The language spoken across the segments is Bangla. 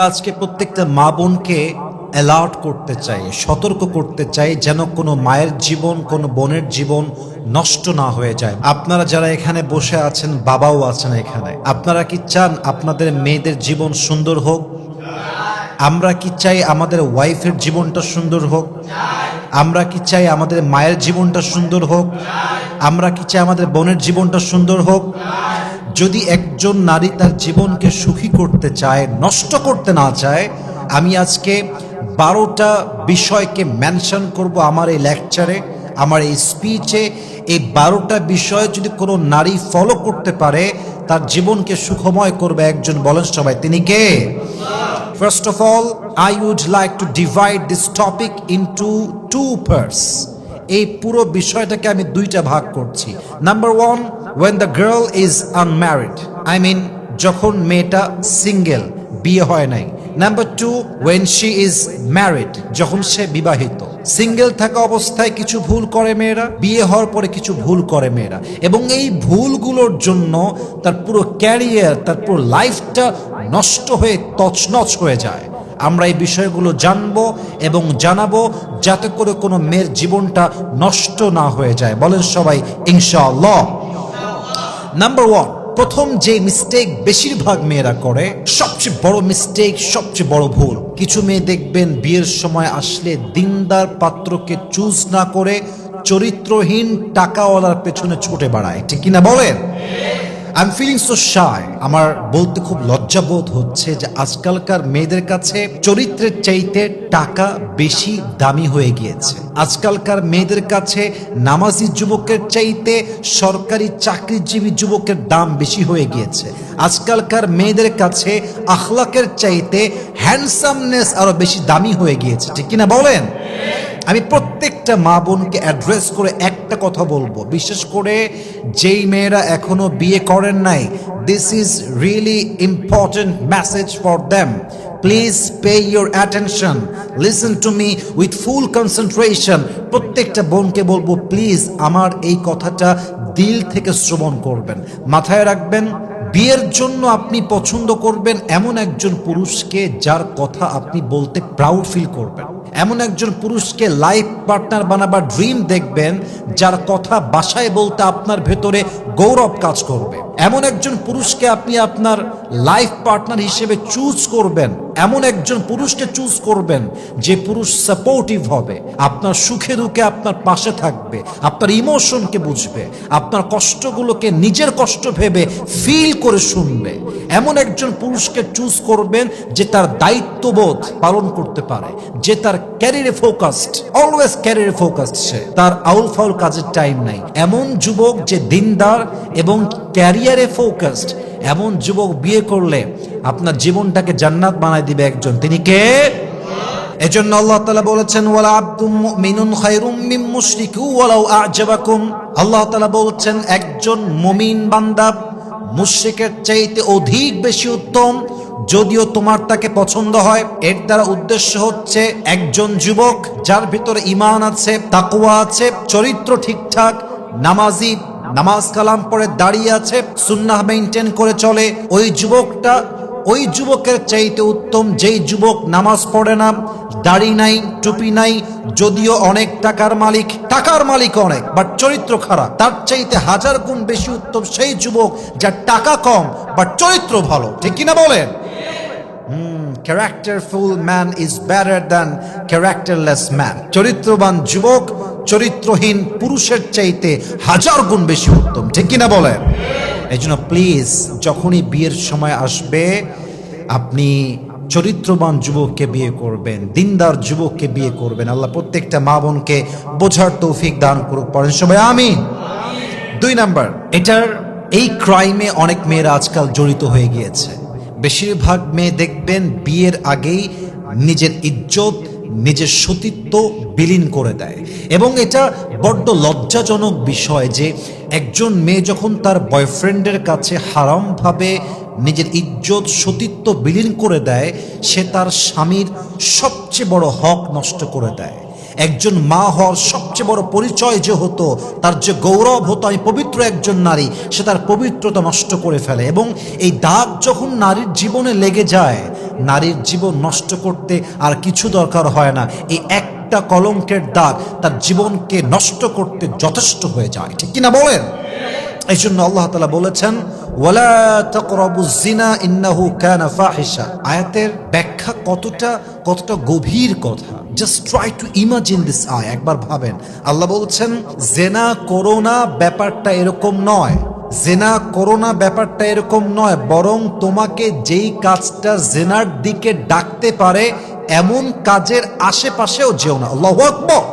আজকে প্রত্যেকটা মা বোনকে অ্যালার্ট করতে চাই, সতর্ক করতে চাই যেন কোনো মায়ের জীবন, কোনো বোনের জীবন নষ্ট না হয়ে যায়। আপনারা যারা এখানে বসে আছেন, বাবাও আছেন এখানে, আপনারা কি চান আপনাদের মেয়েদের জীবন সুন্দর হোক? আমরা কি চাই আমাদের ওয়াইফের জীবনটা সুন্দর হোক? আমরা কি চাই আমাদের মায়ের জীবনটা সুন্দর হোক? আমরা কি চাই আমাদের বোনের জীবনটা সুন্দর হোক? যদি একজন নারী তার জীবনকে সুখী করতে চায়, নষ্ট করতে না চায়, আমি আজকে 12টা বিষয়কে মেনশন করব আমার এই লেকচারে, আমার এই স্পিচে। এই 12টা বিষয় যদি কোনো নারী ফলো করতে পারে, তার জীবনকে সুখময় করবে একজন। বলেন সবাই, তিনি কে? First of all, I would like to divide this topic into two parts. এই পুরো বিষয়টাকে আমি দুইটা ভাগ করছি। Number one, when the girl is unmarried, I mean যখন মেয়েটা সিঙ্গেল, বিয়ে হয় নাই। Number two, when she is married, যখন সে বিবাহিত। সিঙ্গেল থাকা অবস্থায় কিছু ভুল করে মেয়েরা, বিয়ে হওয়ার পরে কিছু ভুল করে মেয়েরা, এবং এই ভুলগুলোর জন্য তার পুরো ক্যারিয়ার, তার পুরো লাইফটা নষ্ট হয়ে তছনছ হয়ে যায়। আমরা এই বিষয়গুলো জানবো এবং জানাবো যাতে করে কোনো মেয়ের জীবনটা নষ্ট না হয়ে যায়। বলেন সবাই ইনশাআল্লাহ। নাম্বার ওয়ান, প্রথম যে মিস্টেক বেশিরভাগ মেয়েরা করে, সবচেয়ে বড় মিস্টেক, সবচেয়ে বড় ভুল। কিছু মেয়ে দেখবেন বিয়ের সময় আসলে দিনদার পাত্রকে চুজ না করে চরিত্রহীন টাকাওয়ালার পেছনে ছুটে বেড়ায়, ঠিক কিনা বলেন? I am feeling so shy. আমার বলতে খুব লজ্জাবোধ হচ্ছে যে আজকালকার মেয়েদের কাছে চরিত্রের চাইতে টাকা বেশি দামি হয়ে গিয়েছে। আজকালকার মেয়েদের কাছে নামাজি যুবকের চাইতে সরকারি চাকরিজীবী যুবকের দাম বেশি হয়ে গিয়েছে। আজকালকার মেয়েদের কাছে আখলাকের চাইতে হ্যান্ডসামনেস আরো বেশি দামি হয়ে গিয়েছে, ঠিক কিনা বলেন? আমি প্রত্যেকটা মা বোনকে অ্যাড্রেস করে একটা কথা বলবো, বিশেষ করে যেই মেয়েরা এখনো বিয়ে করেন নাই, this is really important message for them. Please pay your attention, listen to me with full concentration. প্রত্যেকটা বোনকে বলবো, প্লিজ আমার এই কথাটা দিল থেকে শ্রবণ করবেন, মাথায় রাখবেন। বিয়ের জন্য আপনি পছন্দ করবেন এমন একজন পুরুষকে যার কথা আপনি বলতে প্রাউড ফিল করবেন। এমন একজন পুরুষকে লাইফ পার্টনার বানাবার ড্রিম দেখবেন, যার কথা বাসায় বলতে আপনার ভেতরে গৌরব কাজ করবে। এমন একজন পুরুষকে আপনি আপনার লাইফ পার্টনার হিসেবে চুজ করবেন। এমন একজন পুরুষকে চুজ করবেন যে পুরুষ সাপোর্টিভ হবে, আপনার সুখে দুঃখে আপনার পাশে থাকবে, আপনার ইমোশনকে বুঝবে, আপনার কষ্টগুলোকে নিজের কষ্ট ভেবে ফিল করে শুনবে। এমন একজন পুরুষকে চুজ করবেন যে তার দায়িত্ববোধ পালন করতে পারে, যে তার ক্যারিয়ারে ফোকাসড, অলওয়েজ ক্যারিয়ারে ফোকাসড, সে তার আউল ফাউল কাজের টাইম নাই। এমন যুবক যে দিনদার এবং ক্যারিয়ারে ফোকাসড, এমন যুবক বিয়ে করলে আপনার জীবনটাকে জান্নাত বানায় দিবে একজন। তিনি কে? এজন্য আল্লাহ তাআলা বলেছেন, ওয়ালা আবদুম মুমিনুন খায়রুম মিন মুশরিকি ওয়ালাউ আ'জাবাকুম। আল্লাহ তাআলা বলছেন একজন মুমিন বান্দা মুশরিকের চাইতে অধিক বেশি উত্তম, যদিও তোমার তাকে পছন্দ হয়। এর দ্বারা উদ্দেশ্য হচ্ছে একজন যুবক যার ভিতরে ঈমান আছে, তাকওয়া আছে, চরিত্র ঠিকঠাক, নামাজি, নামাজ কালাম পড়ে দাঁড়িয়ে আছে, সুন্নাহ মেইনটেইন করে চলে, ওই যুবকটা ওই যুবকের চাইতে উত্তম যেই যুবক নামাজ পড়ে না, দাড়ি নাই, টুপি নাই, যদিও অনেক টাকার মালিক, টাকার মালিক অনেক, বাট চরিত্র খারাপ। তার চাইতে 1000 গুণ বেশি উত্তম সেই যুবক যার টাকা কম বাট চরিত্র ভালো, ঠিক কিনা বলেন? Characterful man is better than characterless man. চরিত্রবান যুবক চরিত্রহীন পুরুষের চাইতে 1000 গুণ বেশি উত্তম, ঠিক কিনা বলেন? এই জন্য প্লিজ যখনই বিয়ের সময় আসবে, আপনি চরিত্রবান যুবককে বিয়ে করবেন, দিনদার যুবককে বিয়ে করবেন। আল্লাহ প্রত্যেকটা মা বোনকে বোঝার তৌফিক দান করুক, পড়েন সবাই আমিন। 2 নাম্বার, এই ক্রাইমে অনেক মেয়েরা আজকাল জড়িত হয়ে গিয়েছে। বেশিরভাগ মেয়ে দেখবেন বিয়ের আগেই নিজের ইজ্জত, নিজের সতীত্ব বিলীন করে দেয়, এবং এটা বড্ড লজ্জাজনক বিষয় যে একজন মেয়ে যখন তার বয়ফ্রেন্ডের কাছে হারামভাবে নিজের ইজ্জত, সতীত্ব বিলীন করে দেয়, সে তার স্বামীর সবচেয়ে বড় হক নষ্ট করে দেয়। একজন মা হওয়ার সবচেয়ে বড় পরিচয় যে হতো, তার যে গৌরব হতো আমি পবিত্র একজন নারী, সে তার পবিত্রতা নষ্ট করে ফেলে। এবং এই দাগ যখন নারীর জীবনে লেগে যায়, নারীর জীবন নষ্ট করতে আর কিছু দরকার হয় না। এই একটা কলঙ্কের দাগ তার জীবনকে নষ্ট করতে যথেষ্ট হয়ে যায়, ঠিক কিনা বলেন? এই জন্য আল্লাহ তাআলা বলেছেন ওয়ালা তাকরাবুজ জিনা ইন্নাহু কানা ফাহিশা। আয়াতের ব্যাখ্যা কতটা গভীর কথা। Just try to imagine this আয়াত, একবার ভাবেন। আল্লাহ বলছেন জেনা করো না, ব্যাপারটা এরকম নয়। জেনা করো না ব্যাপারটা এরকম নয়, বরং তোমাকে যেই কাজটা জেনার দিকে ডাকতে পারে এমন কাজের আশেপাশেও যেও না। আল্লাহু আকবার।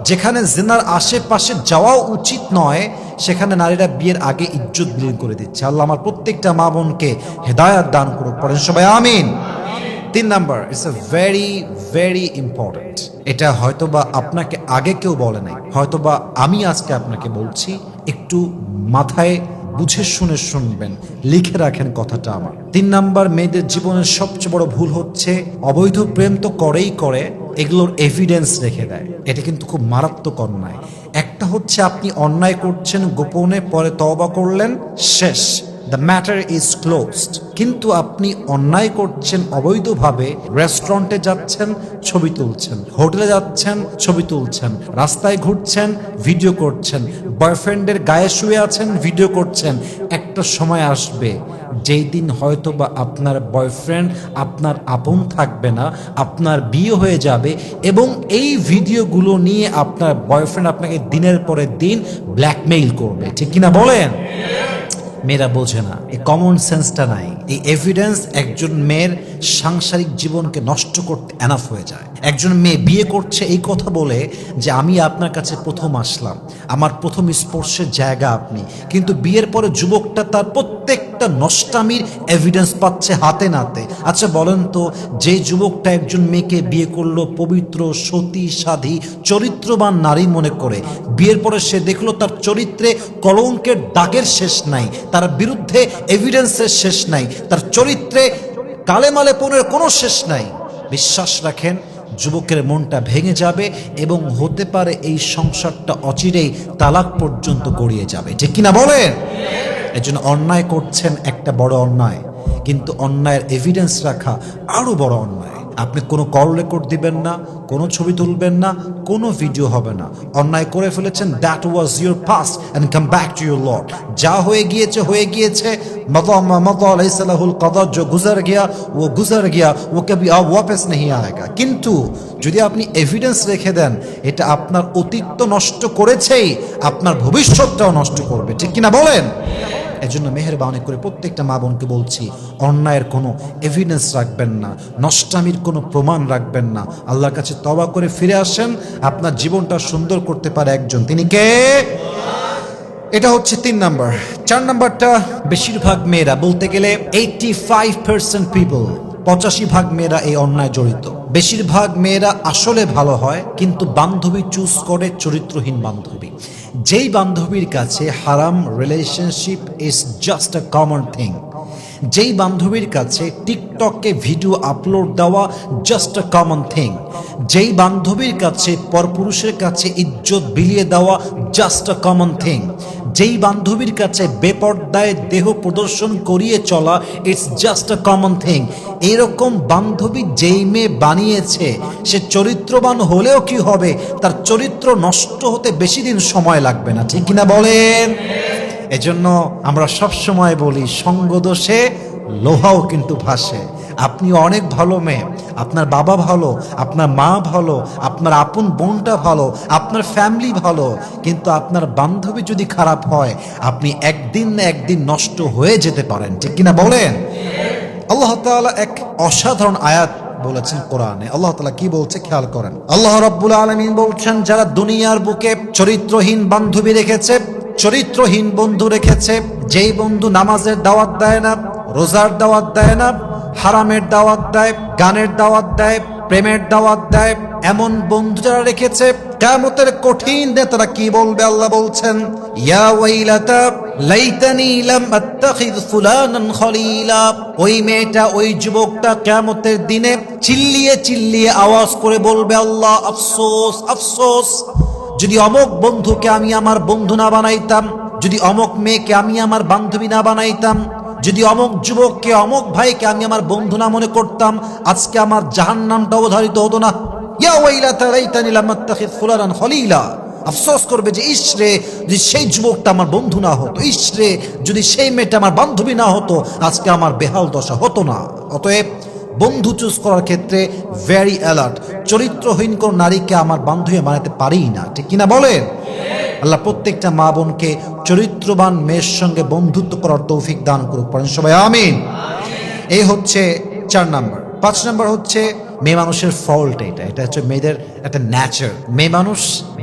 যেখানে জেনার আশেপাশে যাওয়া উচিত নয়, সেখানে নারীরা বিয়ের আগে ইজ্জত বিলীন করে দিচ্ছে। আল্লাহ আমার প্রত্যেকটা মা বোনকে হেদায়াত দান করুক, পড়েন সবাই আমিন। 3 number, it's a very very important. এটা হয়তোবা আপনাকে আগে কেউ বলে নাই, হয়তোবা আমি আজকে আপনাকে বলছি, একটু মাথায় বুঝে শুনে শুনবেন, লিখে রাখেন কথাটা আমার। 3 নাম্বার, মেয়েদের জীবনের সবচেয়ে বড় ভুল হচ্ছে অবৈধ প্রেম তো করেই করে, এগুলোর এভিডেন্স রেখে দেয়। এটা কিন্তু খুব মারাত্মক অন্যায়। একটা হচ্ছে আপনি অন্যায় করছেন গোপনে, পরে তওবা করলেন, শেষ, দ্য ম্যাটার ইজ ক্লোজড। কিন্তু আপনি অন্যায় করছেন অবৈধভাবে, রেস্টুরেন্টে যাচ্ছেন ছবি তুলছেন, হোটেলে যাচ্ছেন ছবি তুলছেন, রাস্তায় ঘুরছেন ভিডিও করছেন, বয়ফ্রেন্ডের গায়ে শুয়ে আছেন ভিডিও করছেন। একটা সময় আসবে যেই দিন হয়তো বা আপনার বয়ফ্রেন্ড আপনার আপন থাকবে না, আপনার বিয়ে হয়ে যাবে, এবং এই ভিডিওগুলো নিয়ে আপনার বয়ফ্রেন্ড আপনাকে দিনের পরে দিন ব্ল্যাকমেইল করবে, ঠিক কিনা বলেন? মেয়েরা বোঝে না, এই কমন সেন্সটা নাই। এই এভিডেন্স একজন মেয়ের সাংসারিক জীবনকে নষ্ট করতে এনাফ হয়ে যায়। একজন মেয়ে বিয়ে করছে এই কথা বলে যে আমি আপনার কাছে প্রথম আসলাম, আমার প্রথম স্পর্শের জায়গা আপনি, কিন্তু বিয়ের পরে যুবকটা তার প্রত্যেকটা নষ্টামির এভিডেন্স পাচ্ছে হাতে নাতে। আচ্ছা বলেন তো, যে যুবকটা একজন মেয়েকে বিয়ে করলো পবিত্র, সতী, সাধী, চরিত্রবান নারী মনে করে, বিয়ের পরে সে দেখলো তার চরিত্রে কলঙ্কের দাগের শেষ নাই, তার বিরুদ্ধে এভিডেন্সের শেষ নাই, তার চরিত্রে কালেমালে পনের কোনো শেষ নাই, বিশ্বাস রাখেন যুবকের মনটা ভেঙে যাবে এবং হতে পারে এই সংসারটা অচিরেই তালাক পর্যন্ত গড়িয়ে যাবে, ঠিক কিনা বলেন? এজন্য অন্যায় করছেন একটা বড় অন্যায়, কিন্তু অন্যায়ের এভিডেন্স রাখা আরো বড় অন্যায়। আপনি কোনো কল রেকর্ড দিবেন না, কোনো ছবি তুলবেন না, কোনো ভিডিও হবে না। অন্যায় করে ফেলেছেন, that was your past and come back to your lord. যা হয়ে গিয়েছে হয়ে গিয়েছে। जो गुजर गया वो गुजर गया, वो कभी अब वापस नहीं आएगा। কিন্তু যদি আপনি এভিডেন্স রেখে দেন, এটা আপনার অতীত তো নষ্ট করেছেই, আপনার ভবিষ্যৎটাও নষ্ট করবে, ঠিক কিনা বলেন? এজন্য মেহেরবানি করে প্রত্যেকটা মা বোনকে বলছি, অন্যায়ের কোনো এভিডেন্স রাখবেন না, নষ্টামির কোনো প্রমাণ রাখবেন না। আল্লাহর কাছে তওবা করে ফিরে আসেন, আপনার জীবনটা সুন্দর করতে পারে একজন, তিনি কে? এটা হচ্ছে 3 নাম্বার। 4 নাম্বারটা, বেশিরভাগ মেয়েরা, বলতে গেলে 85% পিপল, 85% মেয়েরা এই অন্যায় জড়িত। বেশিরভাগ মেয়েরা আসলে ভালো হয়, কিন্তু বান্ধবী চুজ করে চরিত্রহীন বান্ধবী। যেই বান্ধবীর কাছে হারাম relationship is just a common thing, যেই বান্ধবীর কাছে টিকটকে ভিডিও আপলোড দেওয়া জাস্ট আ কমন থিং, যেই বান্ধবীর কাছে পরপুরুষের কাছে ইজ্জত বিলিয়ে দেওয়া জাস্ট আ কমন থিং, যেই বান্ধবীর কাছে বেপর্দায় দেহ প্রদর্শন করিয়ে চলা it's just a common thing. এরকম বান্ধবী যেই মেয়ে বানিয়েছে, সে চরিত্রবান হলেও কি হবে, তার চরিত্র নষ্ট হতে বেশি দিন সময় লাগবে না, ঠিক কিনা বলেন? এজন্য আমরা সব সময় বলি, সঙ্গদোষে লোহাও কিন্তু ভাসে। আপনি অনেক ভালো মেয়ে, আপনার বাবা ভালো, আপনার মা ভালো, আপনার আপন বোনটা ভালো, আপনার ফ্যামিলি ভালো, কিন্তু আপনার বান্ধবী যদি খারাপ হয়, আপনি একদিন না একদিন নষ্ট হয়ে যেতে পারেন, ঠিক কিনা বলেন? আল্লাহ তাআলা এক অসাধারণ আয়াত বলেছেন কোরআনে। আল্লাহ তাআলা কি বলছে খেয়াল করেন। আল্লাহ রাব্বুল আলামিন বলছেন, যারা দুনিয়ার বুকে চরিত্রহীন বান্ধবী রেখেছে, চরিত্রহীন বন্ধু রেখেছে, যেই বন্ধু নামাজের দাওয়াত দেয় না, রোজার দাওয়াত দেয় না, হারামের দাওয়াত দেয়, গানের দাওয়াত দেয়, প্রেমের দাওয়াত দেয়, এমন বন্ধু যারা রেখেছে, কিয়ামতের কঠিন দিনে তারা কি বলবে? আল্লাহ বলছেন, ইয়া ওয়াইলাতা লাইতানি লাম আত্তাখিয ফুলানান খলিলা। ওই মেয়েটা, ওই যুবকটা কিয়ামতের দিনে চিল্লিয়ে চিল্লিয়ে আওয়াজ করে বলবে, আল্লাহ আফসোস আফসোস, যদি অমুক বন্ধুকে আমি আমার বন্ধু না বানাইতাম, যদি অমুক মেয়েকে আমি আমার বান্ধবী না বানাইতাম, যদি অমুক যুবককে, অমুক ভাইকে আমি আমার বন্ধু না মনে করতাম, আজকে আমার জাহান্নামটা অবধারিত হতো না। ইয়া ওয়াইলাতা লাইতানি লাম আত্তাখিয ফুলানান খলিলা। আফসোস করবে যে ইসরে, যদি সেই যুবকটা আমার বন্ধু না হতো, ইসরে যদি সেই মেয়েটা আমার বান্ধবী না হতো, আজকে আমার বেহাল দশা হতো না। অতএব বন্ধু চুজ করার ক্ষেত্রে ভেরি অ্যালার্ট। চরিত্রহীন কোন নারীকে আমার বান্ধবী বানাতে পারি না, ঠিক কিনা বলেন? আল্লাহ প্রত্যেকটা মা বোনকে চরিত্রবান মেয়ের সঙ্গে বন্ধুত্ব করার তৌফিক দান করুক, পড়েন সবাই আমিন। এই হচ্ছে 4 নাম্বার। 5 নাম্বার হচ্ছে মেয়ে মানুষের ফল্ট। এটা হচ্ছে মেয়েদের একটা ন্যাচার। মেয়ে মানুষ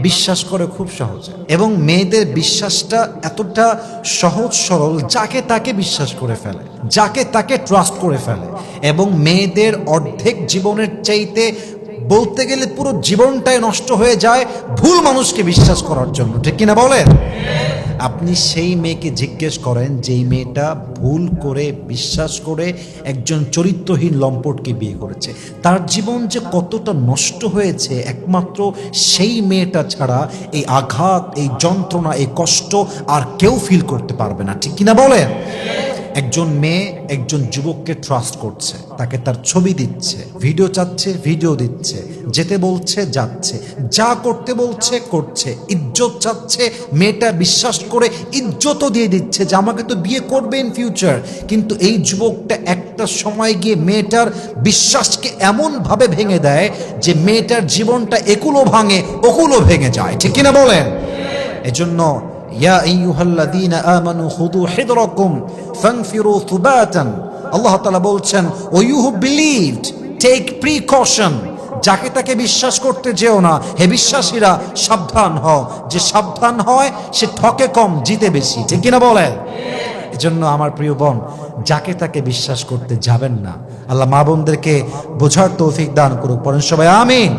বিশ্বাস করে খুব সহজে, এবং মেয়েদের বিশ্বাসটা এতটা সহজ সরল, যাকে তাকে বিশ্বাস করে ফেলে, যাকে তাকে ট্রাস্ট করে ফেলে। এবং মেয়েদের অর্ধেক জীবনের চাইতে বলতে গেলে পুরো জীবনটাই নষ্ট হয়ে যায় ভুল মানুষকে বিশ্বাস করার জন্য, ঠিক কিনা বলেন? আপনি সেই মেয়েকে জিজ্ঞেস করেন যেই মেয়েটা ভুল করে বিশ্বাস করে একজন চরিত্রহীন লম্পটকে বিয়ে করেছে, তার জীবন যে কতটা নষ্ট হয়েছে একমাত্র সেই মেয়েটা ছাড়া এই আঘাত, এই যন্ত্রণা, এই কষ্ট আর কেউ ফিল করতে পারবে না, ঠিক কিনা বলেন? একজন মেয়ে একজন যুবককে ট্রাস্ট করছে, তাকে তার ছবি দিচ্ছে, ভিডিও চাচ্ছে, ভিডিও দিচ্ছে, যেতে বলছে যাচ্ছে, যা করতে বলছে করছে, ইজ্জত চাচ্ছে, মেয়েটা বিশ্বাস করে ইজ্জতও দিয়ে দিচ্ছে যে আমাকে তো বিয়ে করবে ইন ফিউচার। কিন্তু এই যুবকটা একটা সময় গিয়ে মেয়েটার বিশ্বাসকে এমনভাবে ভেঙে দেয় যে মেয়েটার জীবনটা একুলো ভাঙে ওকুলো ভেঙে যায়, ঠিক কিনা বলেন? এজন্য ইয়া আইয়ুহাল্লাযীনা আমানু খুযু হিদরাকুম ফানফিরু থুবাতান। আল্লাহ তাআলা বলছেন, O you who believed take precaution. যাকে তাকে বিশ্বাস করতে যেও না, হে বিশ্বাসীরা সাবধান হও। যে সাবধান হয় সে ঠকে কম, জিতে বেশি, ঠিক কিনা বলেন? এজন্য আমার প্রিয় বোন, যাকে তাকে বিশ্বাস করতে যাবেন না। আল্লাহ মা বোনদেরকে বোঝার তৌফিক দান করুক, পড়েন সবাই আমিন।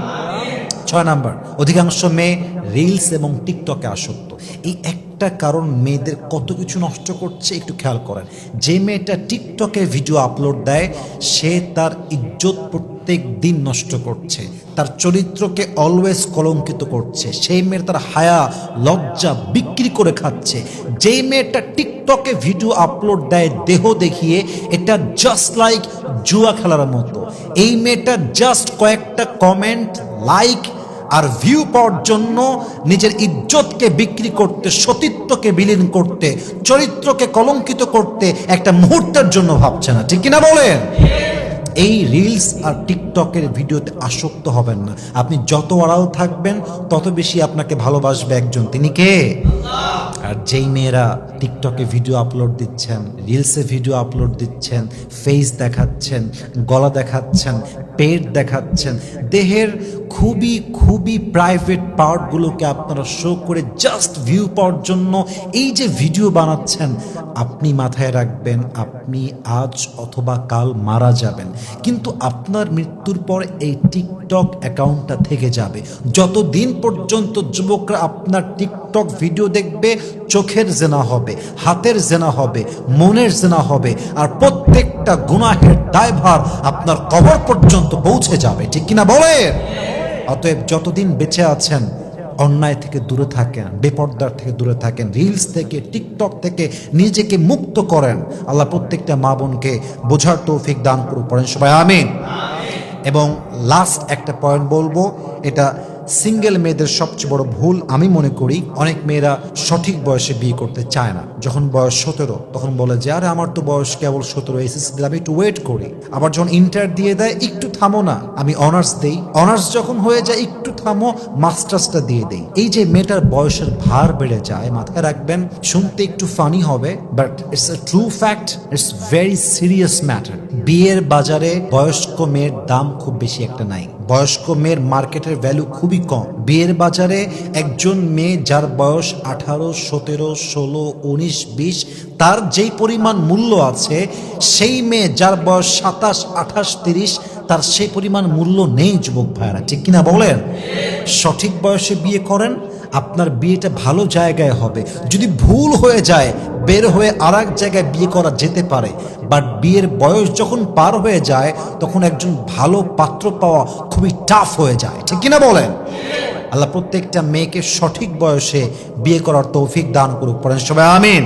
6 নাম্বার, অধিকাংশ মেয়ে রিলস এবং টিকটকে আসক্ত। এই একটা কারণ মেয়েদের কত কিছু নষ্ট করছে একটু খেয়াল করেন। যে মেয়েটা টিকটকে ভিডিও আপলোড দেয় সে তার ইজ্জত প্রত্যেক দিন নষ্ট করছে, তার চরিত্রকে অলওয়েজ কলঙ্কিত করছে। সেই মেয়ের তার হায়া লজ্জা বিক্রি করে খাচ্ছে। যেই মেয়েটা টিকটকে ভিডিও আপলোড দেয় দেহ দেখিয়ে, এটা জাস্ট লাইক জুয়া খেলার মতো। এই মেয়েটা জাস্ট কয়েকটা কমেন্ট, লাইক আর ভিউ পাওয়ার জন্য নিজের ইজ্জতকে বিক্রি করতে, সতীত্বকে বিলীন করতে, চরিত্রকে কলঙ্কিত করতে একটা মুহূর্তের জন্য ভাবছে না, ঠিক কিনা বলেন? এই রিলস আর টিকটকের ভিডিওতে আসক্ত হবেন না। আপনি যত আড়াল থাকবেন তত বেশি আপনাকে ভালোবাসবে একজন, তিনি কে? আর যেই মেয়েরা টিকটকে ভিডিও আপলোড দিচ্ছেন, রিলসে ভিডিও আপলোড দিচ্ছেন, ফেস দেখাচ্ছেন, গলা দেখাচ্ছেন, পেট দেখাচ্ছেন, দেহের খুবই খুবই প্রাইভেট পার্টগুলোকে আপনারা শো করে জাস্ট ভিউ পাওয়ার জন্য এই যে ভিডিও বানাচ্ছেন, আপনি মাথায় রাখবেন আপনি আজ অথবা কাল মারা যাবেন, কিন্তু আপনার মৃত্যুর পর এই টিকটক অ্যাকাউন্টটা থেকে যাবে। যতদিন পর্যন্ত যুবকরা আপনার টিকটক ভিডিও দেখবে, চোখের জেনা হবে, হাতের জেনা হবে, মনের জেনা হবে, আর প্রত্যেকটা গুনাহের দায়ভার আপনার কবর পর্যন্ত পৌঁছে যাবে, ঠিক কিনা বলে? অতএব যতদিন বেঁচে আছেন অন্যায় থেকে দূরে থাকেন, বেপর্দার থেকে দূরে থাকেন, রিলস থেকে, টিকটক থেকে নিজেকে মুক্ত করেন। আল্লাহ প্রত্যেকটা মা বোনকে বোঝার তৌফিক দান করুন, পড়েন সবাই আমিন। এবং লাস্ট একটা পয়েন্ট বলবো, এটা সিঙ্গেল মেয়েদের সবচেয়ে বড় ভুল আমি মনে করি। অনেক মেয়েরা সঠিক বয়সে বিয়ে করতে চায় না। যখন বয়স 17 তখন বলে যে আরে আমার তো বয়স কেবল 17, এসএসসি দিলে আমি একটু ওয়েট করি। আবার যখন ইন্টার দিয়ে দেয় একটু থামো না, আমি অনার্স দেই, অনার্স যখন হয়ে যায় একটু থামো, মাস্টার্সটা দিয়ে দেই। এই যে মেয়েটার বয়সের ভার বেড়ে যায়, মাথায় রাখবেন, শুনতে একটু ফানি হবে but it's a true fact, it's very serious matter. বিয়ের বাজারে বয়স্ক মেয়ের দাম খুব বেশি একটা নাই। বয়স্ক মেয়ের মার্কেটের ভ্যালু খুবই কম। বিয়ের বাজারে একজন মেয়ে যার বয়স 18, 17, 16, 19, 20 তার যেই পরিমাণ মূল্য আছে, সেই মেয়ে যার বয়স 27, 28, 30 তার সেই পরিমাণ মূল্য নেই। যুবক ভাইরা, ঠিক কিনা বলেন? সঠিক বয়সে বিয়ে করেন আপনার বিয়েটা ভালো জায়গায় হবে। যদি ভুল হয়ে যায়, বের হয়ে আর এক জায়গায় বিয়ে করা যেতে পারে, বাট বিয়ের বয়স যখন পার হয়ে যায় তখন একজন ভালো পাত্র পাওয়া খুবই টাফ হয়ে যায়, ঠিক কিনা বলেন? আল্লাহ প্রত্যেকটা মেয়েকে সঠিক বয়সে বিয়ে করার তৌফিক দান করুক, পড়েন সবাই আমিন।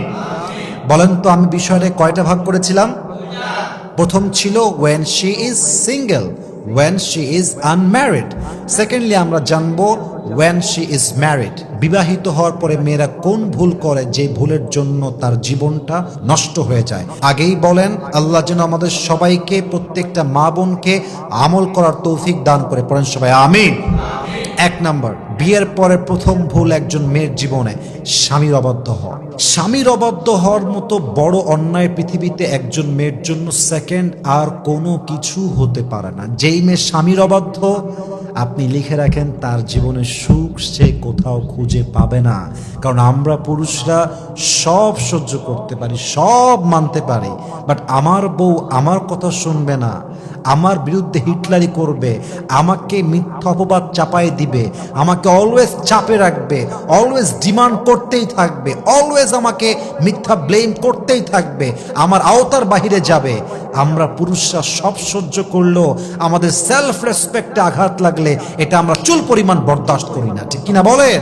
বলেন তো, আমি বিষয়টা কয়টা ভাগ করেছিলাম? প্রথম ছিল when she is single, when she is unmarried. Secondly আমরা জানবো when she is married, বিবাহিত হওয়ার পরে মেয়েরা কোন ভুল করে যে ভুলের জন্য তার জীবনটা নষ্ট হয়ে যায়। আগেই বলেন আল্লাহ যেন আমাদের সবাইকে, প্রত্যেকটা মা বোনকে আমল করার তৌফিক দান করে, পড়েন সবাই আমিন। এক নাম্বার, বিয়ের পরে প্রথম ভুল একজন মেয়ের জীবনে স্বামীর অবাধ্য হওয়া। স্বামীর অবাধ্য হওয়ার মতো বড় অন্যায় পৃথিবীতে একজন মেয়ের জন্য সেকেন্ড আর কোনো কিছু হতে পারে না। যেই মেয়ে স্বামীর অবাধ্য, আপনি লিখে রাখেন তার জীবনের সুখ সে কোথাও খুঁজে পাবে না। কারণ আমরা পুরুষরা সব সহ্য করতে পারি, সব মানতে পারি, বাট আমার বউ আমার কথা শুনবে না, আমার বিরুদ্ধে হিটলারি করবে, আমাকে মিথ্যা অপবাদ চাপাই দিবে, আমাকে অলওয়েজ চাপে রাখবে, অলওয়েজ ডিমান্ড করতেই থাকবে, অলওয়েজ আমাকে মিথ্যা ব্লেম করতেই থাকবে, আমার আওতার বাহিরে যাবে। আমরা পুরুষরা সব সহ্য করলেও আমাদের সেলফ রেসপেক্টে আঘাত লাগলে এটা আমরা চুল পরিমাণ বরদাস্ত করি না, ঠিক কিনা বলেন?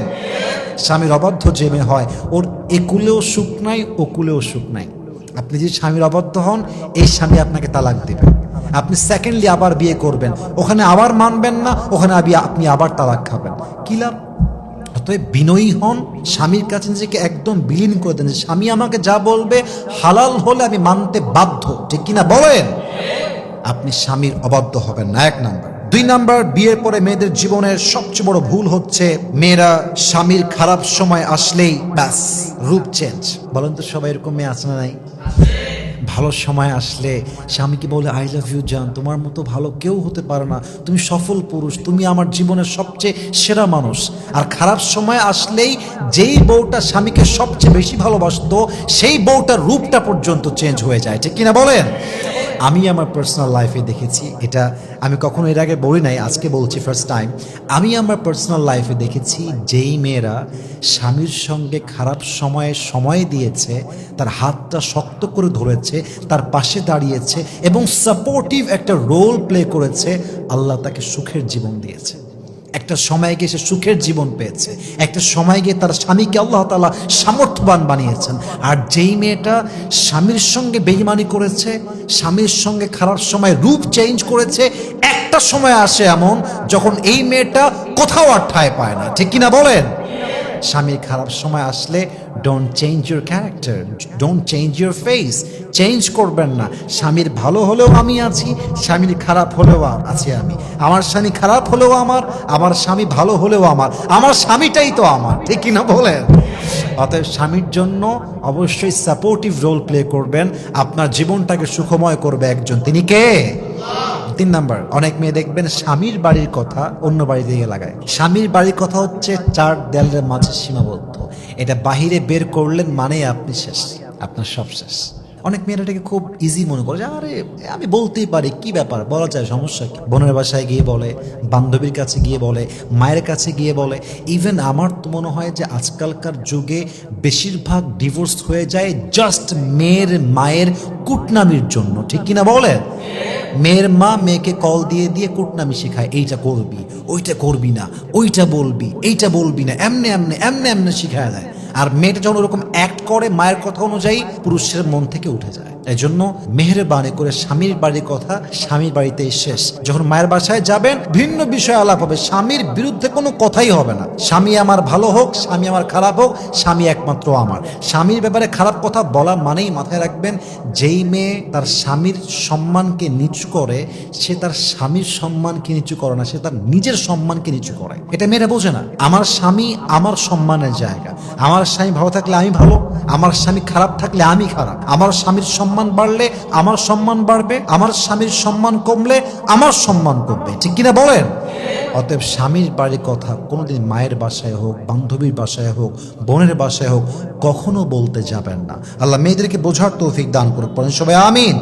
স্বামীর অবাধ্য যে মেয়ে হয়, ওর একুলেও সুখ নাই, ওকুলেও সুখ নাই। আপনি যদি স্বামীর অবাধ্য হন, এই স্বামী আপনাকে তালাক দেবে। আপনি সেকেন্ডলি আবার বিয়ে করবেন, ওখানে আবার মানবেন না, ওখানে আপনি আবার তালাক খাবেন, কি লাভ? অতএব বিনয়ী হন, স্বামীর কাছে নিজেকে একদম বিলীন করে দেন যে স্বামী আমাকে যা বলবে হালাল হলে আমি মানতে বাধ্য, ঠিক কিনা বলেন? আপনি স্বামীর অবাধ্য হবেন না, এক নাম্বার। দুই নাম্বার, বিয়ের পরে মেয়েদের জীবনের সবচেয়ে বড় ভুল হচ্ছে মেয়েরা স্বামীর খারাপ সময় আসলেই ব্যাস রূপ চেঞ্জ। বলেন তো সবাই এরকম মেয়ে আছে না নাই? ভালো সময় আসলে স্বামীকে বলে আই লাভ ইউ জান, তোমার মতো ভালো কেউ হতে পারে না, তুমি সফল পুরুষ, তুমি আমার জীবনের সবচেয়ে সেরা মানুষ। আর খারাপ সময় আসলেই যেই বউটা স্বামীকে সবচেয়ে বেশি ভালোবাসতো সেই বউটার রূপটা পর্যন্ত চেঞ্জ হয়ে যায়, ঠিক কিনা বলেন? আমি আমার পার্সোনাল লাইফে দেখেছি, এটা আমি কখনো এর আগে বলি নাই, আজকে বলছি ফার্স্ট টাইম। আমি আমার পার্সোনাল লাইফে দেখেছি যেই মেয়েরা স্বামীর সঙ্গে খারাপ সময়ে সময় দিয়েছে, তার হাতটা শক্ত করে ধরেছে, তার পাশে দাঁড়িয়েছে এবং সাপোর্টিভ একটা রোল প্লে করেছে, আল্লাহ তাকে সুখের জীবন দিয়েছে। একটা সময় গিয়ে সে সুখের জীবন পেয়েছে, একটা সময় গিয়ে তার স্বামীকে আল্লাহ তাআলা সামর্থ্যবান বানিয়েছেন। আর যেই মেয়েটা স্বামীর সঙ্গে বেঈমানি করেছে, স্বামীর সঙ্গে খারাপ সময় রূপ চেঞ্জ করেছে, একটা সময় আসে এমন যখন এই মেয়েটা কোথাও আর ঠাঁই পায় না, ঠিক কিনা বলেন? স্বামীর খারাপ সময় আসলে don't change your character, don't change your face, change করবেন না। স্বামীর ভালো হলেও আমি আছি, স্বামীর খারাপ হলেও আছি আমি, আমার স্বামী খারাপ হলেও আমার স্বামী ভালো হলেও আমার স্বামীটাই তো আমার, ঠিক কিনা বলেন? অতএব স্বামীর জন্য অবশ্যই সাপোর্টিভ রোল প্লে করবেন, আপনার জীবনটাকে সুখময় করবে একজন, তিনি কে? তিন নাম্বার, অনেক মেয়ে দেখবেন স্বামীর বাড়ির কথা অন্য বাড়ি দিয়ে লাগায়। স্বামীর বাড়ির কথা হচ্ছে চার দেয়ালের মাঝে সীমাবদ্ধ, এটা বাহিরে বের করলেন মানে আপনি শেষ, আপনার সব শেষ। অনেক মেয়েরা এটাকে খুব ইজি মনে করে যে আরে আমি বলতেই পারি, কি ব্যাপার, বলা যায়, সমস্যা কি? বোনের বাসায় গিয়ে বলে, বান্ধবীর কাছে গিয়ে বলে, মায়ের কাছে গিয়ে বলে। ইভেন আমার তো মনে হয় যে আজকালকার যুগে বেশিরভাগ ডিভোর্স হয়ে যায় জাস্ট মেয়ের মায়ের কুটনামির জন্য, ঠিক কিনা বলেন? মেয়ের মা মেয়েকে কল দিয়ে দিয়ে কুটনামি শেখায়, এইটা করবি, ওইটা করবি না, ওইটা বলবি, এইটা বলবি না, এমনে এমনে এমনে এমনে শিখায় দেয়। আর মেয়েটা যখন ওরকম অ্যাক্ট করে মায়ের কথা অনুযায়ী, পুরুষের মন থেকে উঠে যায়। এই জন্য মেহেরবানি করে স্বামীর বাড়ির কথা স্বামীর বাড়িতেই শেষ। যখন মায়ের বাসায় যাবেন ভিন্ন বিষয় আলাপ হবে, স্বামীর বিরুদ্ধে কোনো কথাই হবে না। স্বামী আমার ভালো হোক, স্বামী আমার খারাপ হোক, স্বামী একমাত্র আমার। স্বামীর ব্যাপারে খারাপ কথা বলা মানেই মাথায় রাখবেন, যেই মেয়ে তার স্বামীর সম্মানকে নিচু করে, সে তার স্বামীর সম্মানকে নিচু করে না, সে তার নিজের সম্মানকে নিচু করে। এটা মেয়েরা বোঝে না। আমার স্বামী আমার সম্মানের জায়গা, আমার স্বামী ভালো থাকলে আমি ভালো, আমার স্বামী খারাপ থাকলে আমি খারাপ। আমার স্বামীর সম্মান বাড়লে আমার সম্মান বাড়বে, আমার স্বামীর সম্মান কমলে আমার সম্মান কমবে, ঠিক কিনা বলেন? অতএব স্বামীর বাড়ির কথা কোনোদিন মায়ের বাসায় হোক, বান্ধবীর বাসায় হোক, বোনের বাসায় হোক, কখনো বলতে যাবেন না। আল্লাহ মেয়েদেরকে বোঝার তৌফিক দান করুক, পড়েন সবাই আমিন।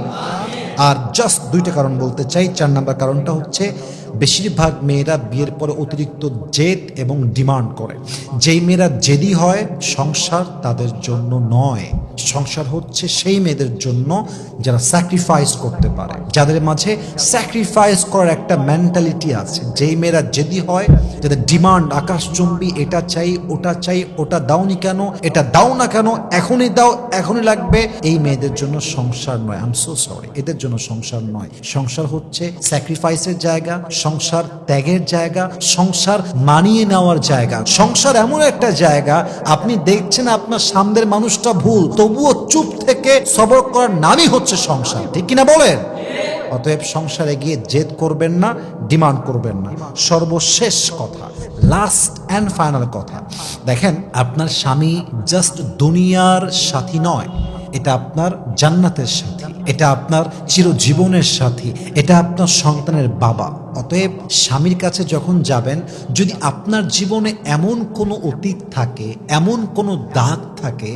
আর জাস্ট দুইটা কারণ বলতে চাই। 4 নাম্বার কারণটা হচ্ছে বেশিরভাগ মেয়েরা বিয়ের পরে অতিরিক্ত জেদ এবং ডিমান্ড করে। যেই মেয়েরা জেদি হয় সংসার তাদের জন্য নয়। সংসার হচ্ছে সেই মেয়েদের জন্য যারা স্যাক্রিফাইস করতে পারে, যাদের মাঝে স্যাক্রিফাইস করার একটা মেন্টালিটি আছে। যেই মেয়েরা জেদি হয়, যাদের ডিমান্ড আকাশচুম্বী, এটা চাই ওটা চাই, ওটা দাওনি কেন, এটা দাও না কেন, এখনই দাও, এখনই লাগবে, এই মেয়েদের জন্য সংসার নয়। আই এম সো সরি, এদের জন্য সংসার নয়। সংসার হচ্ছে স্যাক্রিফাইসের জায়গা, সংসার ত্যাগের জায়গা, সংসার মানিয়ে নেওয়ার জায়গা। সংসার এমন একটা জায়গা, আপনি দেখছেন আপনার সামনের মানুষটা ভুল, তবুও চুপ থেকে সবর করার নামই হচ্ছে সংসার, ঠিক কিনা বলেন? অতএব সংসারে গিয়ে জেদ করবেন না, ডিমান্ড করবেন না। সর্বশেষ কথা, লাস্ট অ্যান্ড ফাইনাল কথা, দেখেন আপনার স্বামী জাস্ট দুনিয়ার সাথী নয়, এটা আপনার জান্নাতের সাথী, এটা আপনার চিরজীবনের সাথী, এটা আপনার সন্তানের বাবা। অতএব স্বামীর কাছে যখন যাবেন, যদি আপনার জীবনে এমন কোনো অতীত থাকে, এমন কোনো দাগ থাকে,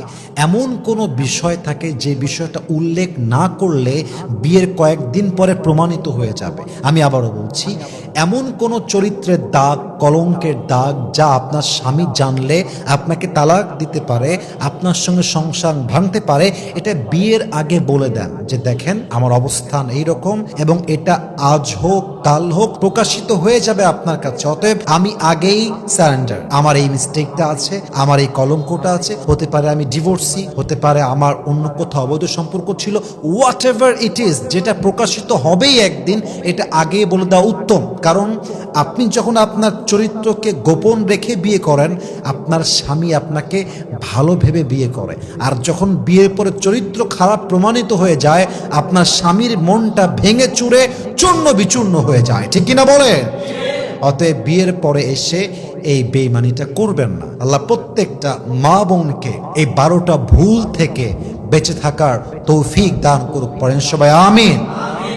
এমন কোনো বিষয় থাকে যে বিষয়টা উল্লেখ না করলে বিয়ের কয়েকদিন পরে প্রমাণিত হয়ে যাবে, আমি আবারও বলছি, এমন কোনো চরিত্রের দাগ, কলঙ্কের দাগ যা আপনার স্বামী জানলে আপনাকে তালাক দিতে পারে, আপনার সঙ্গে সংসার ভাঙতে পারে, এটা বিয়ের আগে বলে দেন যে দেখেন আমার অবস্থান এইরকম এবং এটা আজ হোক কাল হোক প্রকাশিত হয়ে যাবে আপনার কাছে। অতএব আমি আগেই সারেন্ডার, আমার এই মিস্টেকটা আছে, আমার এই কলঙ্কটা আছে, হতে পারে আমি ডিভোর্সি, হতে পারে আমার অন্য কোথাও অবৈধ সম্পর্ক ছিল, হোয়াট এভার ইট ইজ, যেটা প্রকাশিত হবেই একদিন, এটা আগেই বলে দেওয়া উত্তম। কারণ আপনি যখন আপনার চরিত্রকে গোপন রেখে বিয়ে করেন, আপনার স্বামী আপনাকে ভালো ভেবে বিয়ে করে, আর যখন বিয়ের পরে চরিত্র খারাপ প্রমাণিত হয়ে যায়, আপনার স্বামীর মনটা ভেঙে চুরে চূর্ণ বিচূর্ণ হয়ে যায়, ঠিক কিনা বলেন? অতএব বিয়ের পরে এসে এই বেঈমানিটা করবেন না। আল্লাহ প্রত্যেকটা মা বোনকে এই 12টা ভুল থেকে বেঁচে থাকার তৌফিক দান করুক, পড়েন সবাই আমিন।